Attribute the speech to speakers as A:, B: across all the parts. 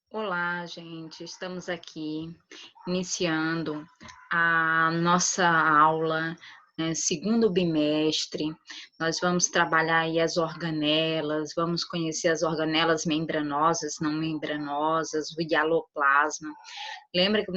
A: Olá, gente. Estamos aqui iniciando a nossa aula, segundo bimestre. Nós vamos trabalhar aí as organelas, vamos conhecer as organelas membranosas, não membranosas, o hialoplasma. Lembra que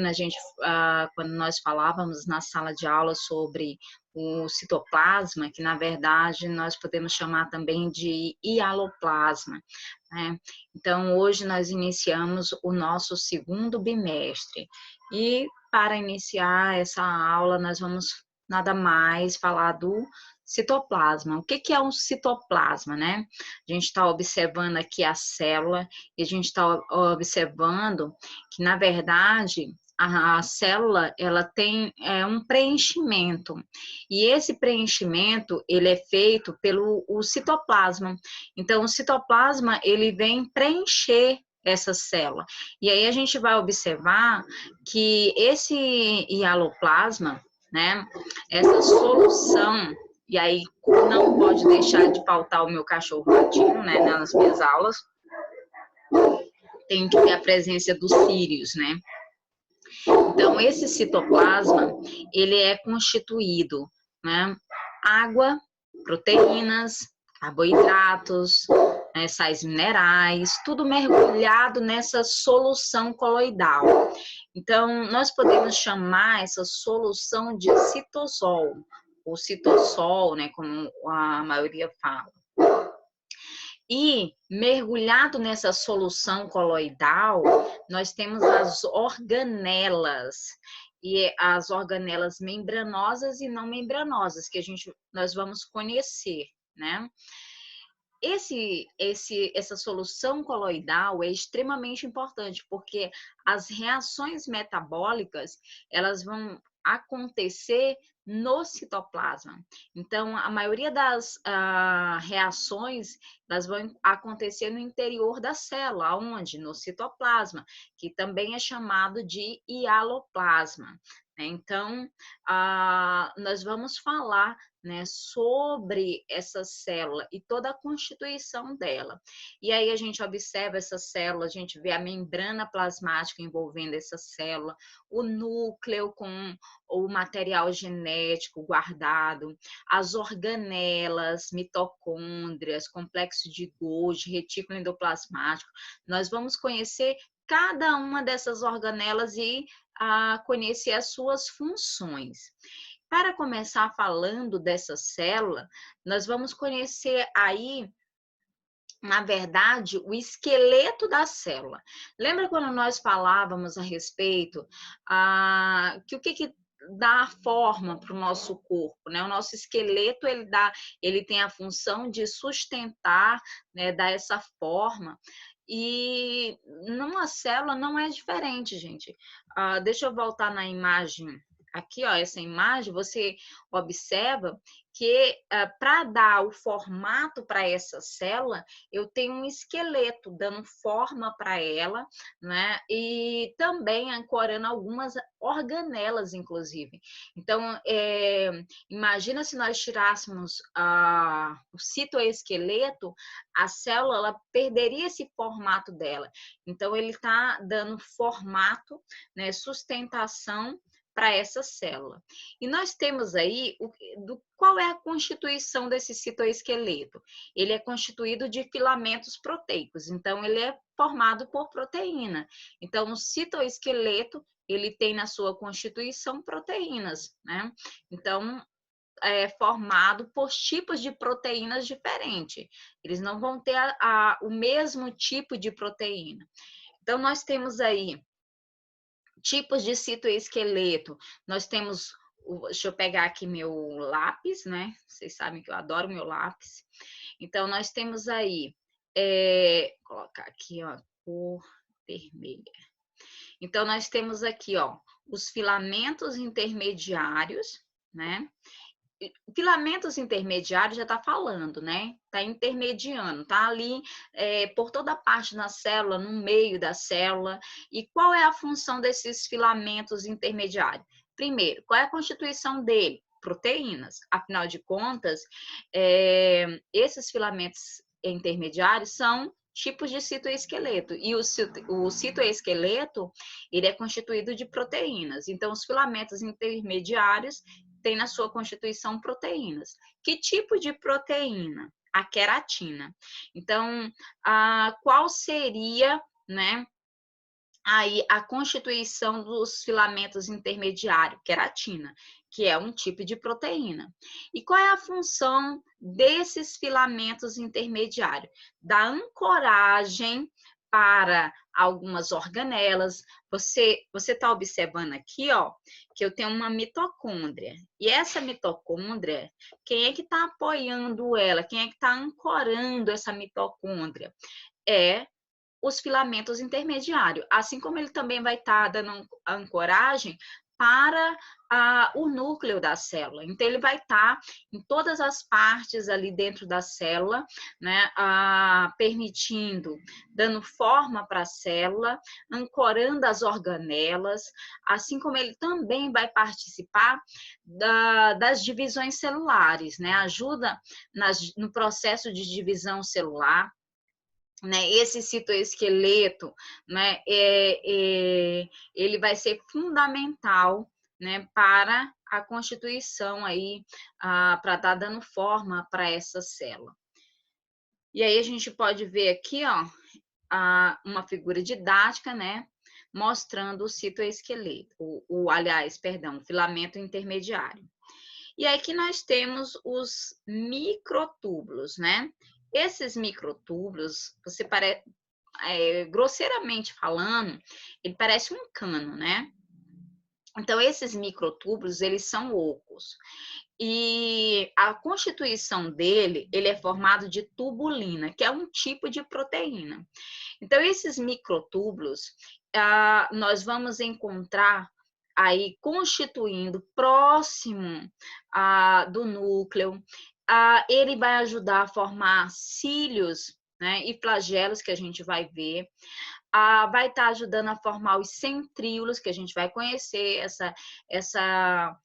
A: quando nós falávamos na sala de aula sobre o citoplasma, que na verdade nós podemos chamar também de hialoplasma, né? Então, hoje nós iniciamos o nosso segundo bimestre e para iniciar essa aula nós vamos nada mais falar do citoplasma. O que é um citoplasma, né? A gente está observando aqui a célula e a gente está observando que, na verdade, a célula ela tem um preenchimento e esse preenchimento ele é feito pelo o citoplasma. Então, o citoplasma ele vem preencher essa célula. E aí a gente vai observar que esse hialoplasma, né, essa solução, e aí não pode deixar de faltar o meu cachorro latindo, né, nas minhas aulas, tem que ter a presença dos círios, né? Então, esse citoplasma, ele é constituído, né, água, proteínas, carboidratos, né, sais minerais, tudo mergulhado nessa solução coloidal. Então, nós podemos chamar essa solução de citosol, ou citossol, né, como a maioria fala. E mergulhado nessa solução coloidal, nós temos as organelas, e as organelas membranosas e não membranosas, que nós vamos conhecer, né? Essa solução coloidal é extremamente importante, porque as reações metabólicas, elas vão acontecer no citoplasma. Então, a maioria das reações, elas vão acontecer no interior da célula, onde? No citoplasma, que também é chamado de hialoplasma. Então, nós vamos falar, né, sobre essa célula e toda a constituição dela. E aí a gente observa essa célula, a gente vê a membrana plasmática envolvendo essa célula, o núcleo com o material genético guardado, as organelas, mitocôndrias, complexo de Golgi, retículo endoplasmático. Nós vamos conhecer cada uma dessas organelas e conhecer as suas funções. Para começar falando dessa célula, nós vamos conhecer aí, na verdade, o esqueleto da célula. Lembra quando nós falávamos a respeito que o que dá forma para o nosso corpo, né? O nosso esqueleto ele tem a função de sustentar, né, dar essa forma. E numa célula não é diferente, gente. Deixa eu voltar na imagem. Aqui, ó, essa imagem, você observa que para dar o formato para essa célula, eu tenho um esqueleto dando forma para ela, né? E também ancorando algumas organelas, inclusive. Então, imagina se nós tirássemos o citoesqueleto, a célula ela perderia esse formato dela. Então, ele está dando formato, né, sustentação para essa célula. E nós temos aí qual é a constituição desse citoesqueleto? Ele é constituído de filamentos proteicos, então ele é formado por proteína. Então, o citoesqueleto, ele tem na sua constituição proteínas, né? Então, é formado por tipos de proteínas diferentes. Eles não vão ter o mesmo tipo de proteína. Então, nós temos aí tipos de citoesqueleto. Nós temos, deixa eu pegar aqui meu lápis, né? Vocês sabem que eu adoro meu lápis. Então, nós temos aí, colocar aqui, ó, cor vermelha. Então, nós temos aqui, ó, os filamentos intermediários, né? Filamentos intermediários já está falando, né? Está intermediando, está ali por toda a parte da célula, no meio da célula. E qual é a função desses filamentos intermediários? Primeiro, qual é a constituição dele? Proteínas. Afinal de contas, esses filamentos intermediários são tipos de citoesqueleto. E o citoesqueleto, ele é constituído de proteínas. Então, os filamentos intermediários têm na sua constituição proteínas. Que tipo de proteína? A queratina. Então, qual seria, né, aí a constituição dos filamentos intermediários, queratina, que é um tipo de proteína. E qual é a função desses filamentos intermediários? Da ancoragem para algumas organelas. Você está observando aqui, ó, que eu tenho uma mitocôndria. E essa mitocôndria, quem é que está apoiando ela? Quem é que está ancorando essa mitocôndria? É os filamentos intermediários, assim como ele também vai estar dando ancoragem para o núcleo da célula. Então, ele vai estar em todas as partes ali dentro da célula, né, permitindo, dando forma para a célula, ancorando as organelas, assim como ele também vai participar das divisões celulares, né, ajuda no processo de divisão celular, né, esse citoesqueleto, né, ele vai ser fundamental, né, para a constituição aí, para estar dando forma para essa célula. E aí a gente pode ver aqui, ó, uma figura didática, né, mostrando o citoesqueleto, aliás, perdão, o filamento intermediário. E aí que nós temos os microtúbulos, né? Esses microtúbulos, grosseiramente falando, ele parece um cano, né? Então, esses microtúbulos, eles são ocos. E a constituição dele, ele é formado de tubulina, que é um tipo de proteína. Então, esses microtúbulos, nós vamos encontrar aí constituindo próximo do núcleo. Ele vai ajudar a formar cílios, né, e flagelos, que a gente vai ver. Vai estar ajudando a formar os centríolos, que a gente vai conhecer essa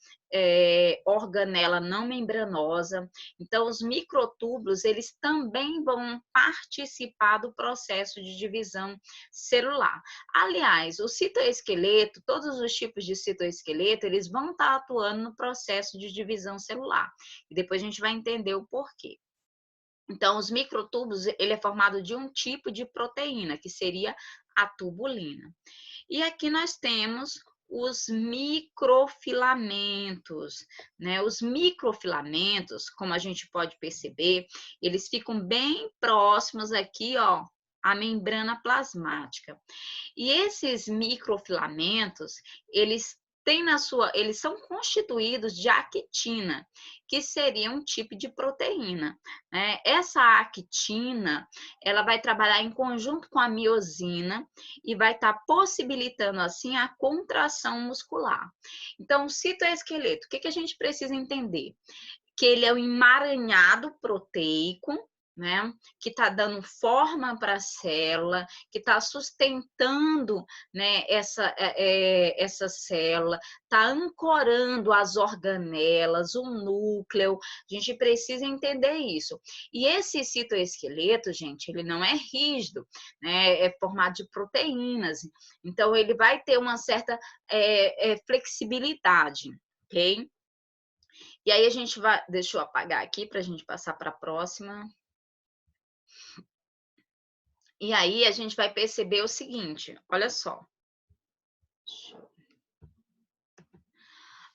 A: organela não membranosa. Então, os microtúbulos, eles também vão participar do processo de divisão celular. Aliás, o citoesqueleto, todos os tipos de citoesqueleto, eles vão estar atuando no processo de divisão celular. E depois a gente vai entender o porquê. Então, os microtúbulos, ele é formado de um tipo de proteína, que seria a tubulina. E aqui nós temos os microfilamentos, né? Os microfilamentos, como a gente pode perceber, eles ficam bem próximos aqui, ó, à membrana plasmática. E esses microfilamentos, eles são constituídos de actina, que seria um tipo de proteína, né? Essa actina, ela vai trabalhar em conjunto com a miosina e vai estar possibilitando, assim, a contração muscular. Então, o citoesqueleto, o que a gente precisa entender? Que ele é um emaranhado proteico, né, que está dando forma para a célula, que está sustentando, né, essa célula, está ancorando as organelas, o núcleo. A gente precisa entender isso. E esse citoesqueleto, gente, ele não é rígido, né, é formado de proteínas. Então, ele vai ter uma certa flexibilidade, ok? E aí a gente vai, deixa eu apagar aqui para a gente passar para a próxima. E aí a gente vai perceber o seguinte, olha só.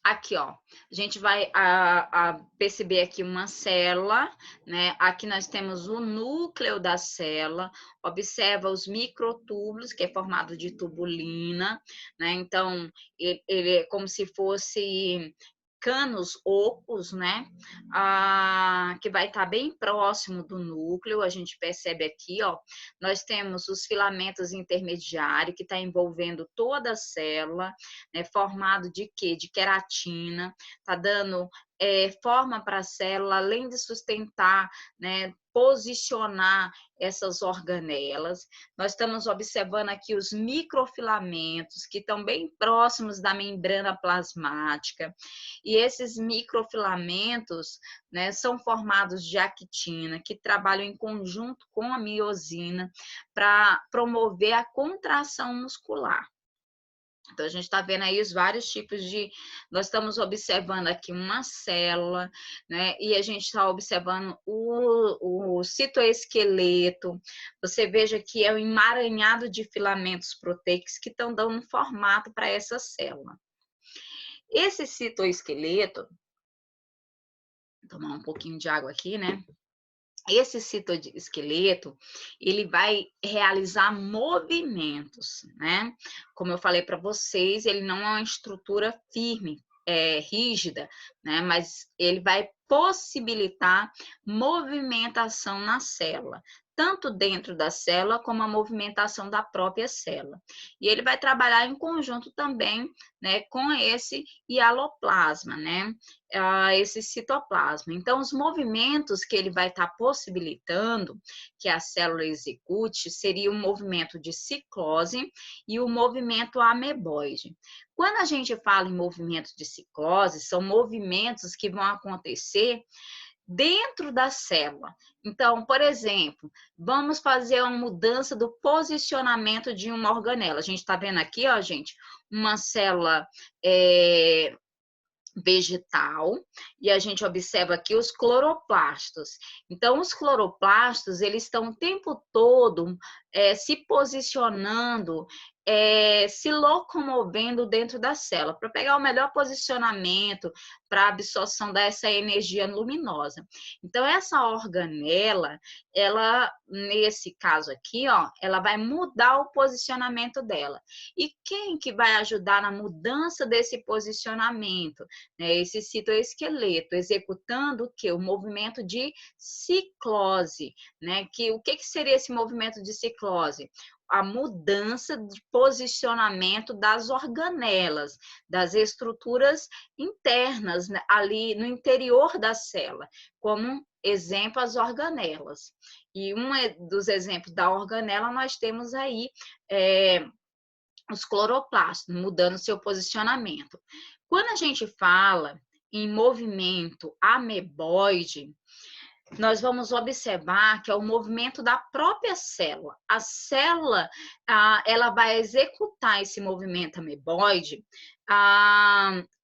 A: Aqui, ó, a gente vai perceber aqui uma célula, né? Aqui nós temos o núcleo da célula, observa os microtúbulos, que é formado de tubulina, né? Então, ele é como se fosse canos ocos, né? Que vai estar bem próximo do núcleo. A gente percebe aqui, ó, nós temos os filamentos intermediários, que está envolvendo toda a célula, né? Formado de quê? De queratina, tá dando forma para a célula, além de sustentar, né, posicionar essas organelas. Nós estamos observando aqui os microfilamentos, que estão bem próximos da membrana plasmática, e esses microfilamentos, né, são formados de actina, que trabalham em conjunto com a miosina para promover a contração muscular. Então, a gente está vendo aí os vários tipos de... Nós estamos observando aqui uma célula, né? E a gente está observando o citoesqueleto. Você veja que é um emaranhado de filamentos proteicos que estão dando formato para essa célula. Esse citoesqueleto... Vou tomar um pouquinho de água aqui, né? Esse citoesqueleto, ele vai realizar movimentos, né? Como eu falei para vocês, ele não é uma estrutura firme, rígida, né? Mas ele vai possibilitar movimentação na célula, tanto dentro da célula como a movimentação da própria célula. E ele vai trabalhar em conjunto também, né, com esse hialoplasma, né? Esse citoplasma. Então, os movimentos que ele vai estar possibilitando que a célula execute seria o movimento de ciclose e o movimento ameboide. Quando a gente fala em movimento de ciclose, são movimentos que vão acontecer dentro da célula. Então, por exemplo, vamos fazer uma mudança do posicionamento de uma organela. A gente está vendo aqui, ó, gente, uma célula vegetal, e a gente observa aqui os cloroplastos. Então, os cloroplastos, eles estão o tempo todo se posicionando, se locomovendo dentro da célula, para pegar o melhor posicionamento para a absorção dessa energia luminosa. Então, essa organela, ela, nesse caso aqui, ó, ela vai mudar o posicionamento dela. E quem que vai ajudar na mudança desse posicionamento? Esse citoesqueleto, executando o quê? O movimento de ciclose, né? O que seria esse movimento de ciclose? A mudança de posicionamento das organelas, das estruturas internas, né, ali no interior da célula, como exemplo as organelas. E um dos exemplos da organela nós temos aí os cloroplastos, mudando seu posicionamento. Quando a gente fala em movimento ameboide, nós vamos observar que é o movimento da própria célula. A célula, ela vai executar esse movimento ameboide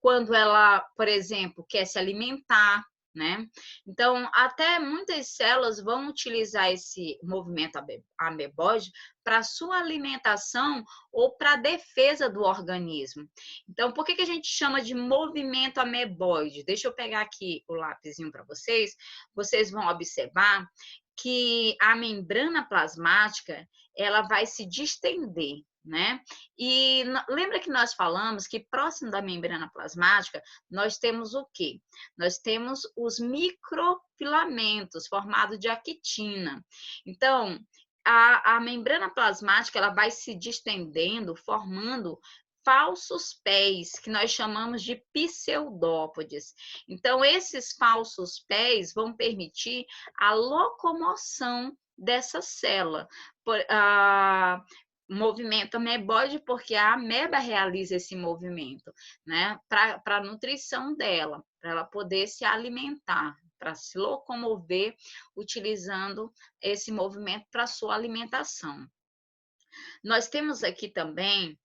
A: quando ela, por exemplo, quer se alimentar, né? Então, até muitas células vão utilizar esse movimento ameboide para sua alimentação ou para defesa do organismo. Então, por que a gente chama de movimento ameboide? Deixa eu pegar aqui o lapisinho para vocês. Vocês vão observar que a membrana plasmática, ela vai se distender, né? E lembra que nós falamos que próximo da membrana plasmática nós temos o quê? Nós temos os microfilamentos formados de actina. Então, a membrana plasmática, ela vai se distendendo, formando falsos pés, que nós chamamos de pseudópodes. Então, esses falsos pés vão permitir a locomoção dessa célula. Movimento ameboide, porque a ameba realiza esse movimento, né? Para a nutrição dela, para ela poder se alimentar, para se locomover, utilizando esse movimento para sua alimentação. Nós temos aqui também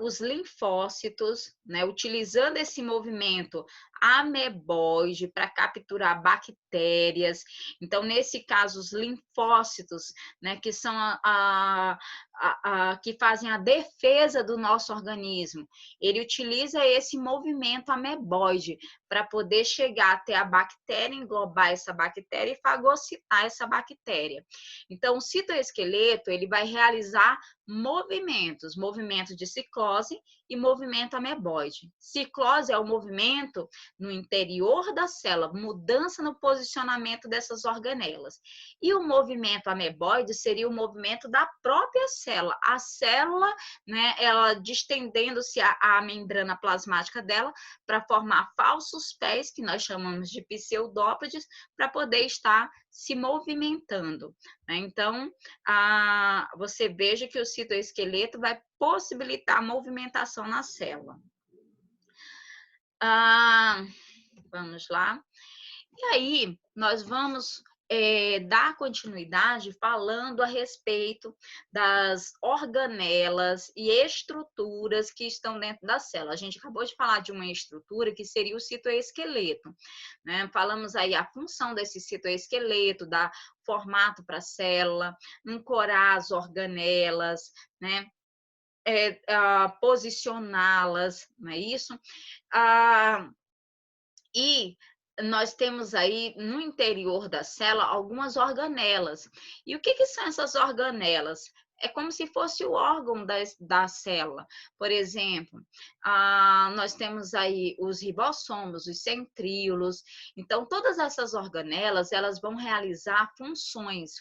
A: os linfócitos, né, utilizando esse movimento ameboide para capturar bactérias. Então, nesse caso, os linfócitos, né, que são que fazem a defesa do nosso organismo, ele utiliza esse movimento ameboide para poder chegar até a bactéria, englobar essa bactéria e fagocitar essa bactéria. Então, o citoesqueleto, ele vai realizar movimento de ciclose e movimento ameboide. Ciclose é o movimento no interior da célula, mudança no posicionamento dessas organelas. E o movimento ameboide seria o movimento da própria célula. A célula, né, ela distendendo-se a membrana plasmática dela para formar falsos pés, que nós chamamos de pseudópodes, para poder estar se movimentando, né? Então, você veja que o citoesqueleto vai possibilitar a movimentação na célula. Vamos lá. E aí, nós vamos dar continuidade falando a respeito das organelas e estruturas que estão dentro da célula. A gente acabou de falar de uma estrutura que seria o citoesqueleto, né? Falamos aí a função desse citoesqueleto, dar formato para a célula, ancorar as organelas, né? Posicioná-las, não é isso? E nós temos aí no interior da célula algumas organelas. E o que são essas organelas? É como se fosse o órgão da célula. Por exemplo, nós temos aí os ribossomos, os centríolos. Então, todas essas organelas, elas vão realizar funções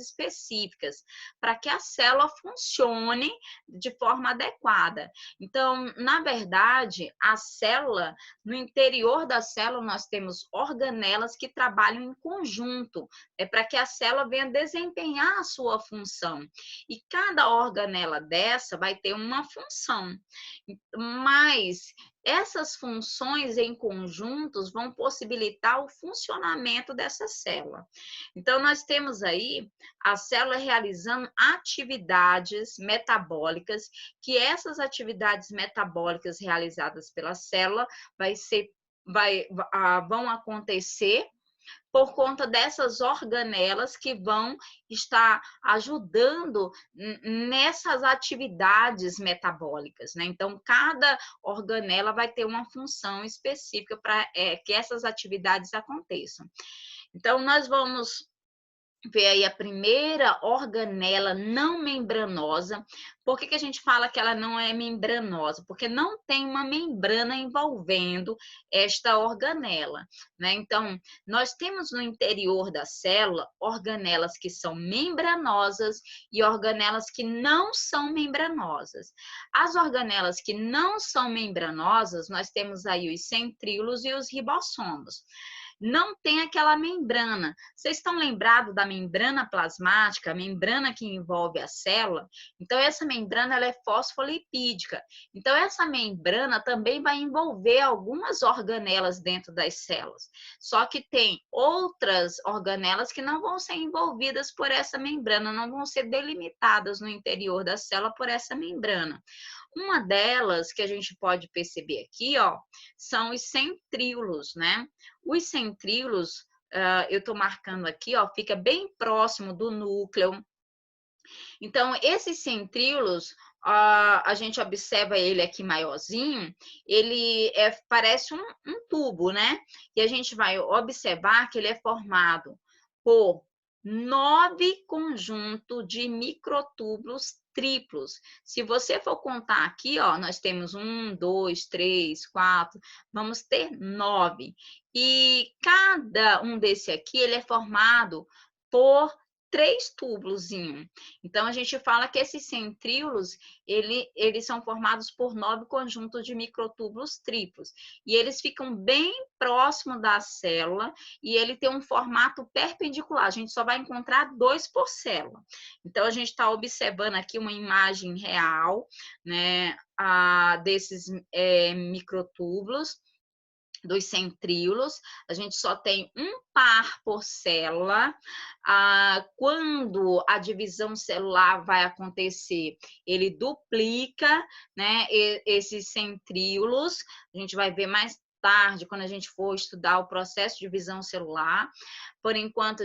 A: específicas, para que a célula funcione de forma adequada. Então, na verdade, a célula, no interior da célula, nós temos organelas que trabalham em conjunto, para que a célula venha desempenhar a sua função. E cada organela dessa vai ter uma função, mas essas funções em conjuntos vão possibilitar o funcionamento dessa célula. Então, nós temos aí a célula realizando atividades metabólicas, que essas atividades metabólicas realizadas pela célula vão acontecer por conta dessas organelas que vão estar ajudando nessas atividades metabólicas, né? Então, cada organela vai ter uma função específica para que essas atividades aconteçam. Então, nós vamos ver aí a primeira organela não membranosa. Por que a gente fala que ela não é membranosa? Porque não tem uma membrana envolvendo esta organela, né? Então, nós temos no interior da célula organelas que são membranosas e organelas que não são membranosas. As organelas que não são membranosas, nós temos aí os centríolos e os ribossomos. Não tem aquela membrana. Vocês estão lembrados da membrana plasmática, a membrana que envolve a célula? Então, essa membrana ela é fosfolipídica. Então, essa membrana também vai envolver algumas organelas dentro das células. Só que tem outras organelas que não vão ser envolvidas por essa membrana, não vão ser delimitadas no interior da célula por essa membrana. Uma delas que a gente pode perceber aqui, ó, são os centríolos, né? Os centríolos, eu estou marcando aqui, ó, fica bem próximo do núcleo. Então, esses centríolos, a gente observa ele aqui maiorzinho, ele parece um tubo, né? E a gente vai observar que ele é formado por 9 conjuntos de microtúbulos triplos. Se você for contar aqui, ó, nós temos 1, 2, 3, 4, vamos ter 9. E cada um desse aqui, ele é formado por 3 túbulozinhos. Então, a gente fala que esses centríolos, eles são formados por 9 conjuntos de microtúbulos triplos. E eles ficam bem próximo da célula e ele tem um formato perpendicular. A gente só vai encontrar 2 por célula. Então, a gente está observando aqui uma imagem real, né, desses microtúbulos, dos centríolos. A gente só tem um par por célula. Quando a divisão celular vai acontecer, ele duplica, né, esses centríolos. A gente vai ver mais tarde, quando a gente for estudar o processo de divisão celular. Por enquanto,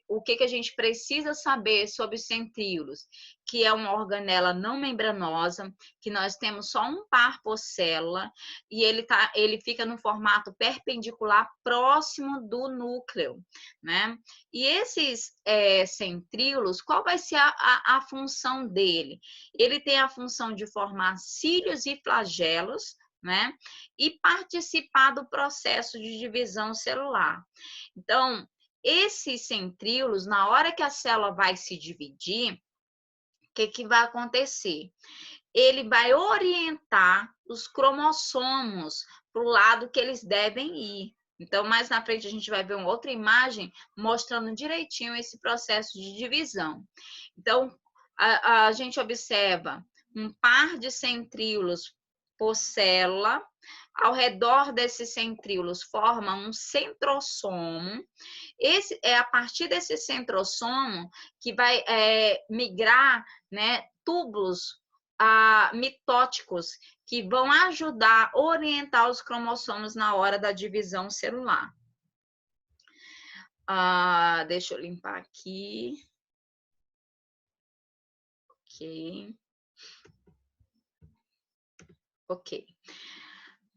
A: o que a gente precisa saber sobre os centríolos? Que é uma organela não membranosa, que nós temos só um par por célula, e ele fica no formato perpendicular próximo do núcleo, né? E esses centríolos, qual vai ser a função dele? Ele tem a função de formar cílios e flagelos, né? E participar do processo de divisão celular. Então, esses centríolos, na hora que a célula vai se dividir, o que vai acontecer? Ele vai orientar os cromossomos para o lado que eles devem ir. Então, mais na frente, a gente vai ver uma outra imagem mostrando direitinho esse processo de divisão. Então, a gente observa um par de centríolos por célula. Ao redor desses centríolos forma um centrosomo. Esse é a partir desse centrosomo que vai migrar, né, túbulos mitóticos que vão ajudar a orientar os cromossomos na hora da divisão celular. Deixa eu limpar aqui. Ok.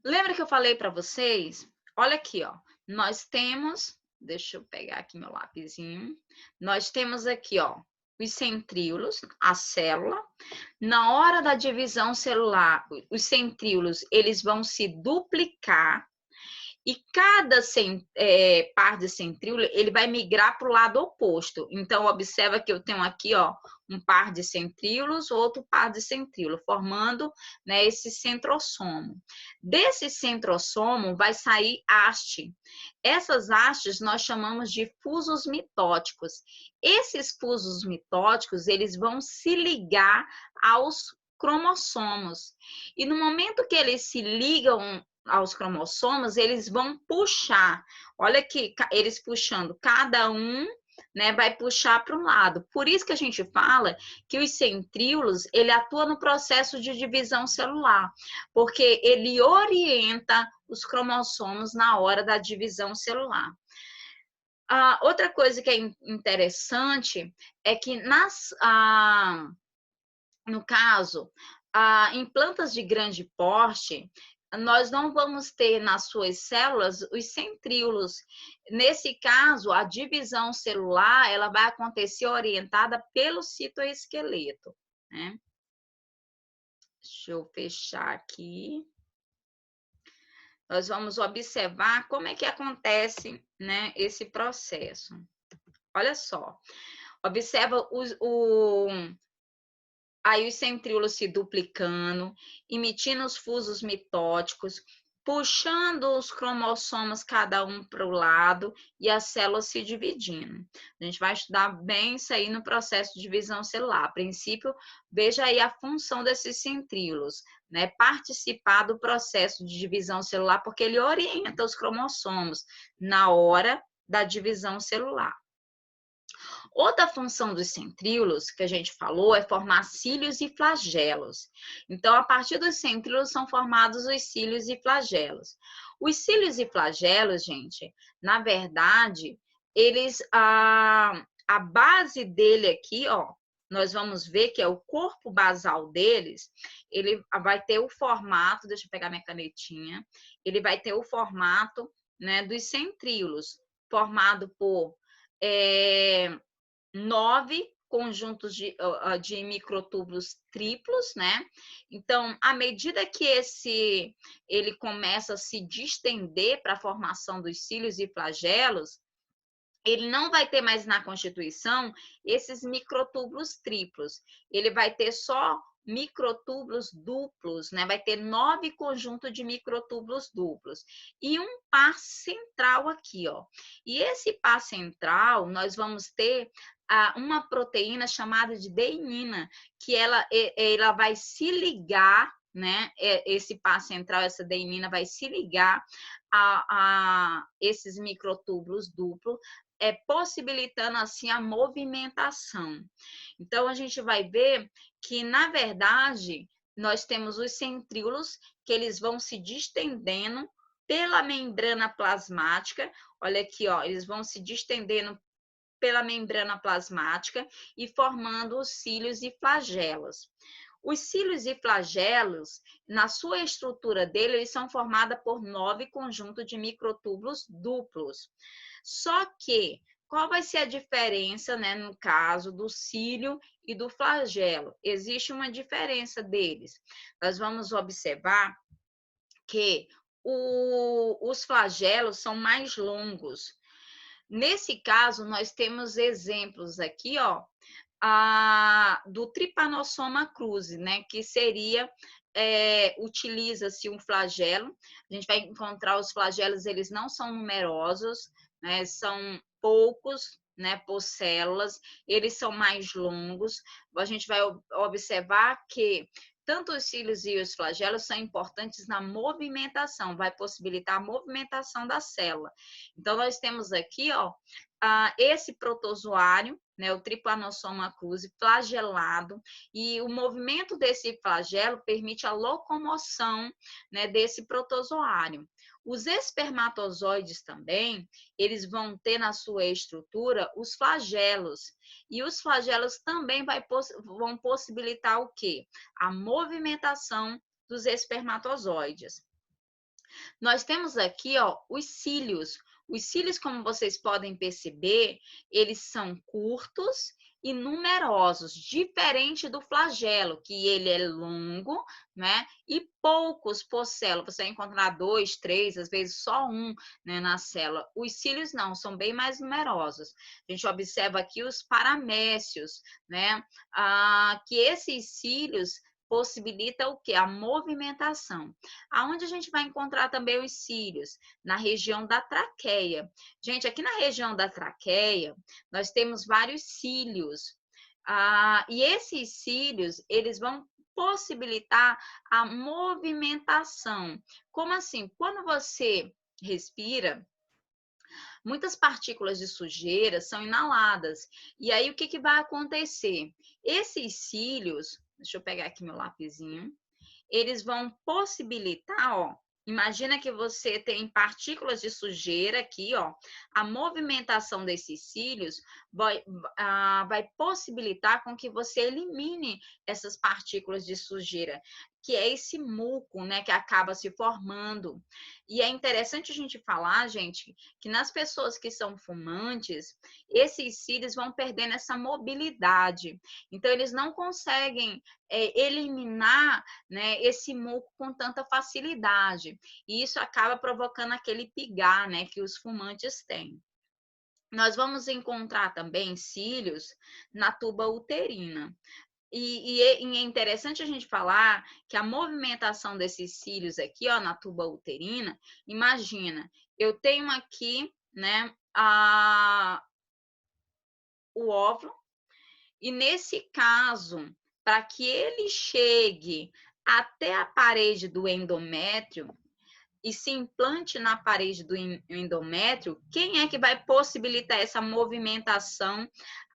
A: Lembra que eu falei para vocês? Olha aqui, ó. Nós temos, deixa eu pegar aqui meu lapisinho. Nós temos aqui, ó, os centríolos, a célula. Na hora da divisão celular, os centríolos, eles vão se duplicar. E cada par de centríolo, ele vai migrar para o lado oposto. Então, observa que eu tenho aqui, ó, um par de centríolos, outro par de centríolo, formando, né, esse centrosomo. Desse centrosomo vai sair haste. Essas hastes nós chamamos de fusos mitóticos. Esses fusos mitóticos, eles vão se ligar aos cromossomos. E no momento que eles se ligam aos cromossomos, eles vão puxar. Olha aqui, eles puxando, cada um, né, vai puxar para um lado. Por isso que a gente fala que os centríolos, ele atua no processo de divisão celular, porque ele orienta os cromossomos na hora da divisão celular. Outra coisa que é interessante é que no caso, em plantas de grande porte, nós não vamos ter nas suas células os centríolos. Nesse caso, a divisão celular ela vai acontecer orientada pelo citoesqueleto, né? Deixa eu fechar aqui. Nós vamos observar como é que acontece, né, esse processo. Olha só, observa aí os centríolos se duplicando, emitindo os fusos mitóticos, puxando os cromossomos cada um para o lado e as células se dividindo. A gente vai estudar bem isso aí no processo de divisão celular. A princípio, veja aí a função desses centríolos, né? Participar do processo de divisão celular, porque ele orienta os cromossomos na hora da divisão celular. Outra função dos centríolos, que a gente falou, é formar cílios e flagelos. Então, a partir dos centríolos são formados os cílios e flagelos. Os cílios e flagelos, gente, na verdade, eles, a base dele aqui, ó, nós vamos ver que é o corpo basal deles, ele vai ter o formato, deixa eu pegar minha canetinha, ele vai ter o formato, né, dos centríolos, formado por 9 conjuntos de microtúbulos triplos, né? Então, à medida que ele começa a se distender para a formação dos cílios e flagelos, ele não vai ter mais na constituição esses microtúbulos triplos. Ele vai ter só microtúbulos duplos, né? Vai ter 9 conjuntos de microtúbulos duplos e um par central aqui, ó. E esse par central, nós vamos ter uma proteína chamada de deinina, que ela vai se ligar, né? Esse par central, essa deinina vai se ligar a esses microtúbulos duplos, possibilitando assim a movimentação. Então, a gente vai ver que, na verdade, nós temos os centríolos que eles vão se distendendo pela membrana plasmática. Olha aqui, ó, eles vão se distendendo pela membrana plasmática e formando os cílios e flagelos. Os cílios e flagelos, na sua estrutura dele, eles são formados por 9 conjuntos de microtúbulos duplos. Só que, qual vai ser a diferença, né, no caso do cílio e do flagelo? Existe uma diferença deles. Nós vamos observar que os flagelos são mais longos. Nesse caso, nós temos exemplos aqui, ó, do Trypanosoma cruzi, né? Que seria, utiliza-se um flagelo. A gente vai encontrar os flagelos, eles não são numerosos, né? São poucos, né, por células, eles são mais longos. A gente vai observar que tanto os cílios e os flagelos são importantes na movimentação, vai possibilitar a movimentação da célula. Então, nós temos aqui, ó, esse protozoário, né, o Trypanosoma cruzi, flagelado, e o movimento desse flagelo permite a locomoção, né, desse protozoário. Os espermatozoides também, eles vão ter na sua estrutura os flagelos, e os flagelos também vão possibilitar o quê? A movimentação dos espermatozoides. Nós temos aqui, ó, os cílios. Os cílios, como vocês podem perceber, eles são curtos e numerosos, diferente do flagelo, que ele é longo, né? E poucos por célula. Você vai encontrar 2, 3, às vezes só um, né, na célula. Os cílios não, são bem mais numerosos. A gente observa aqui os paramécios, né? Que esses cílios possibilita o quê? A movimentação. Aonde a gente vai encontrar também os cílios? Na região da traqueia. Gente, aqui na região da traqueia, nós temos vários cílios. E esses cílios, eles vão possibilitar a movimentação. Como assim? Quando você respira, muitas partículas de sujeira são inaladas. E aí, o que vai acontecer? Esses cílios, deixa eu pegar aqui meu lapisinho, eles vão possibilitar, ó, imagina que você tem partículas de sujeira aqui, ó, a movimentação desses cílios vai possibilitar com que você elimine essas partículas de sujeira, que é esse muco, né, que acaba se formando. E é interessante a gente falar, gente, que nas pessoas que são fumantes, esses cílios vão perdendo essa mobilidade. Então, eles não conseguem eliminar, né, esse muco com tanta facilidade. E isso acaba provocando aquele pigar, né, que os fumantes têm. Nós vamos encontrar também cílios na tuba uterina. E é interessante a gente falar que a movimentação desses cílios aqui, ó, na tuba uterina, imagina, eu tenho aqui, né, o óvulo, e nesse caso, para que ele chegue até a parede do endométrio e se implante na parede do endométrio, quem é que vai possibilitar essa movimentação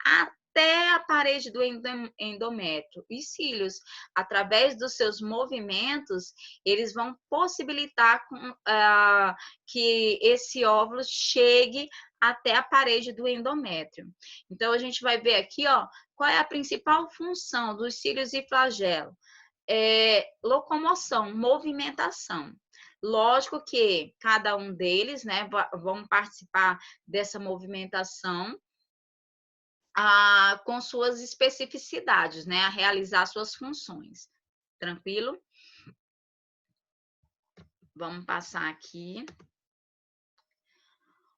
A: até a parede do endométrio? Os cílios, através dos seus movimentos, eles vão possibilitar que esse óvulo chegue até a parede do endométrio. Então, a gente vai ver aqui, ó, qual é a principal função dos cílios e flagelo? Locomoção, movimentação. Lógico que cada um deles, né, vão participar dessa movimentação com suas especificidades, né, a realizar suas funções. Tranquilo? Vamos passar aqui.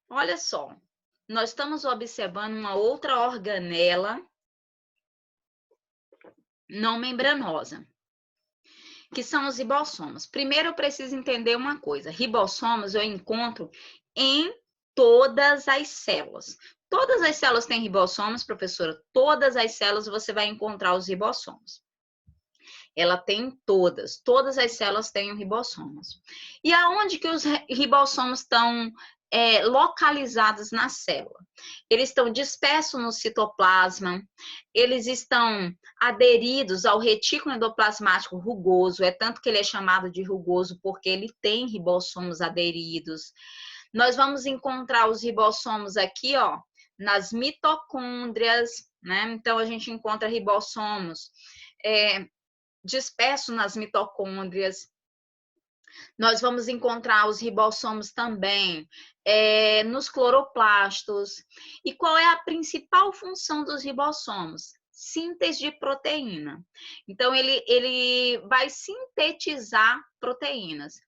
A: Olha só, nós estamos observando uma outra organela não membranosa, que são os ribossomos. Primeiro, eu preciso entender uma coisa. Ribossomos eu encontro em todas as células. Todas as células têm ribossomos, professora? Todas as células você vai encontrar os ribossomos. Ela tem todas as células têm ribossomos. E aonde que os ribossomos estão localizados na célula? Eles estão dispersos no citoplasma, eles estão aderidos ao retículo endoplasmático rugoso, é tanto que ele é chamado de rugoso porque ele tem ribossomos aderidos. Nós vamos encontrar os ribossomos aqui, ó, nas mitocôndrias, né? Então, a gente encontra ribossomos dispersos nas mitocôndrias. Nós vamos encontrar os ribossomos também nos cloroplastos. E qual é a principal função dos ribossomos? síntese de proteína. Então, ele vai sintetizar proteínas.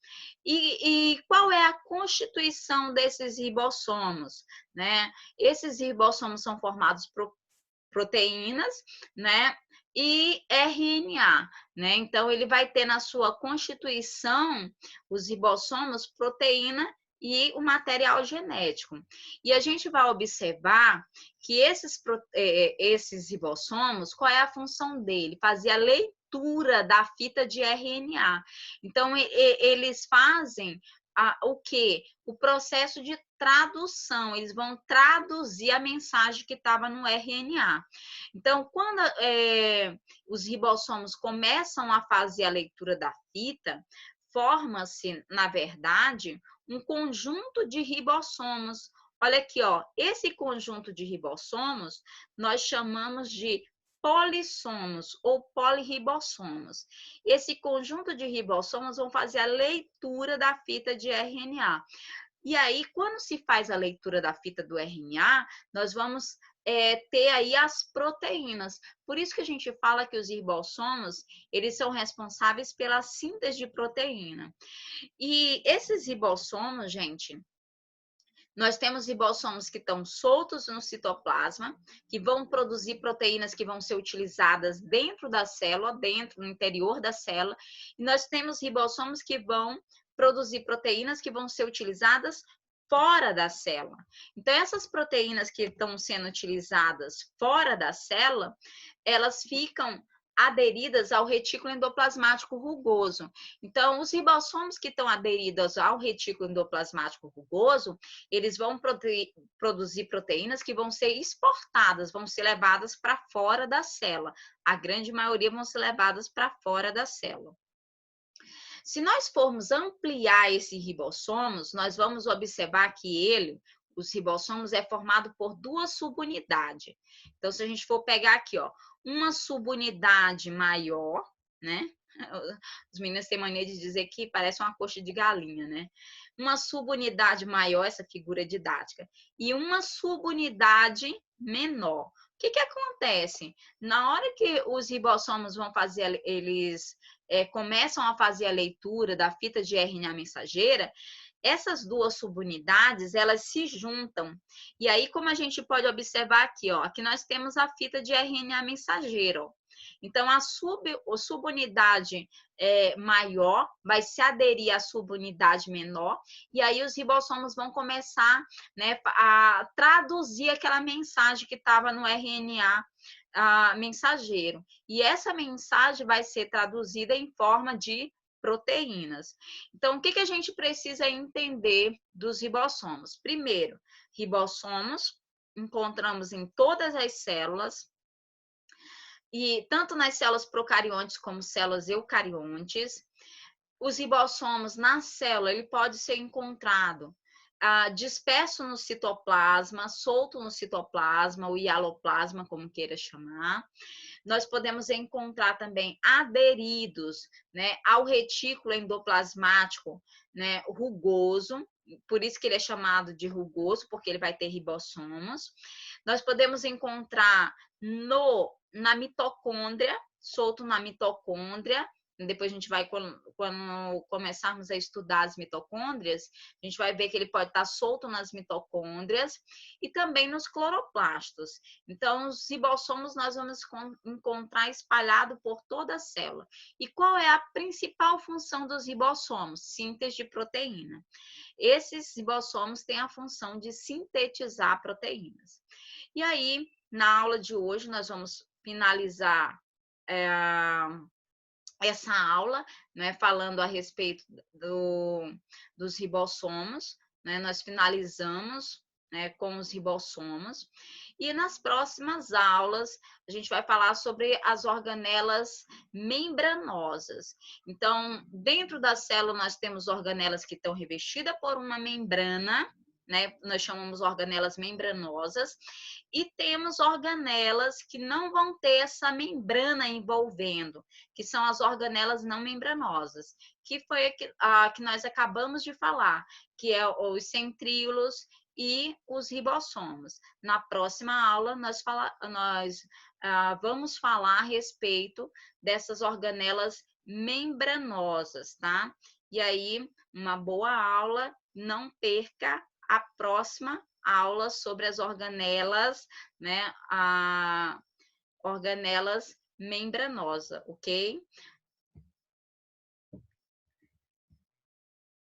A: E qual é a constituição desses ribossomos, né? Esses ribossomos são formados por proteínas, né? E RNA, né? Então, ele vai ter na sua constituição os ribossomos, proteína e o material genético. E a gente vai observar que esses ribossomos, qual é a função dele? Fazer a leitura da fita de RNA. Então, eles fazem o quê? O processo de tradução, eles vão traduzir a mensagem que estava no RNA. Então, quando os ribossomos começam a fazer a leitura da fita, forma-se, na verdade, um conjunto de ribossomos. Olha aqui, ó, esse conjunto de ribossomos nós chamamos de polissomos ou polirribossomos. Esse conjunto de ribossomos vão fazer a leitura da fita de RNA. E aí, quando se faz a leitura da fita do RNA, nós vamos ter aí as proteínas. Por isso que a gente fala que os ribossomos, eles são responsáveis pela síntese de proteína. E esses ribossomos, gente, nós temos ribossomos que estão soltos no citoplasma, que vão produzir proteínas que vão ser utilizadas dentro da célula, no interior da célula. E nós temos ribossomos que vão produzir proteínas que vão ser utilizadas fora da célula. Então, essas proteínas que estão sendo utilizadas fora da célula, elas ficam aderidas ao retículo endoplasmático rugoso. Então, os ribossomos que estão aderidos ao retículo endoplasmático rugoso, eles vão produzir proteínas que vão ser exportadas, vão ser levadas para fora da célula. A grande maioria vão ser levadas para fora da célula. Se nós formos ampliar esses ribossomos, nós vamos observar que os ribossomos, é formado por duas subunidades. Então, se a gente for pegar aqui, ó, uma subunidade maior, né? Os meninos têm mania de dizer que parece uma coxa de galinha, né? Uma subunidade maior, essa figura didática, e uma subunidade menor. O que acontece? Na hora que os ribossomos vão fazer, eles começam a fazer a leitura da fita de RNA mensageira, essas duas subunidades, elas se juntam. E aí, como a gente pode observar aqui, ó, aqui nós temos a fita de RNA mensageiro. Ó. Então, a subunidade maior vai se aderir à subunidade menor, e aí os ribossomos vão começar, né, a traduzir aquela mensagem que estava no RNA mensageiro. E essa mensagem vai ser traduzida em forma de proteínas. Então, o que a gente precisa entender dos ribossomos? Primeiro, ribossomos encontramos em todas as células, e tanto nas células procariontes como células eucariontes. Os ribossomos na célula, ele pode ser encontrado disperso no citoplasma, solto no citoplasma, o hialoplasma, como queira chamar. Nós podemos encontrar também aderidos, né, ao retículo endoplasmático, né, rugoso, por isso que ele é chamado de rugoso, porque ele vai ter ribossomos. Nós podemos encontrar na mitocôndria, solto na mitocôndria. Depois a gente vai, quando começarmos a estudar as mitocôndrias, a gente vai ver que ele pode estar solto nas mitocôndrias e também nos cloroplastos. Então, os ribossomos nós vamos encontrar espalhado por toda a célula. E qual é a principal função dos ribossomos? Síntese de proteína. Esses ribossomos têm a função de sintetizar proteínas. E aí, na aula de hoje, nós vamos finalizar essa aula, né, falando a respeito dos ribossomos, né, nós finalizamos, né, com os ribossomos, e nas próximas aulas a gente vai falar sobre as organelas membranosas. Então, dentro da célula nós temos organelas que estão revestidas por uma membrana, né, nós chamamos organelas membranosas, e temos organelas que não vão ter essa membrana envolvendo, que são as organelas não membranosas, que foi a que nós acabamos de falar, que é os centríolos e os ribossomos. Na próxima aula, nós vamos falar a respeito dessas organelas membranosas, tá? E aí, uma boa aula, não perca a próxima aula sobre as organelas, né? Organelas membranosas, ok?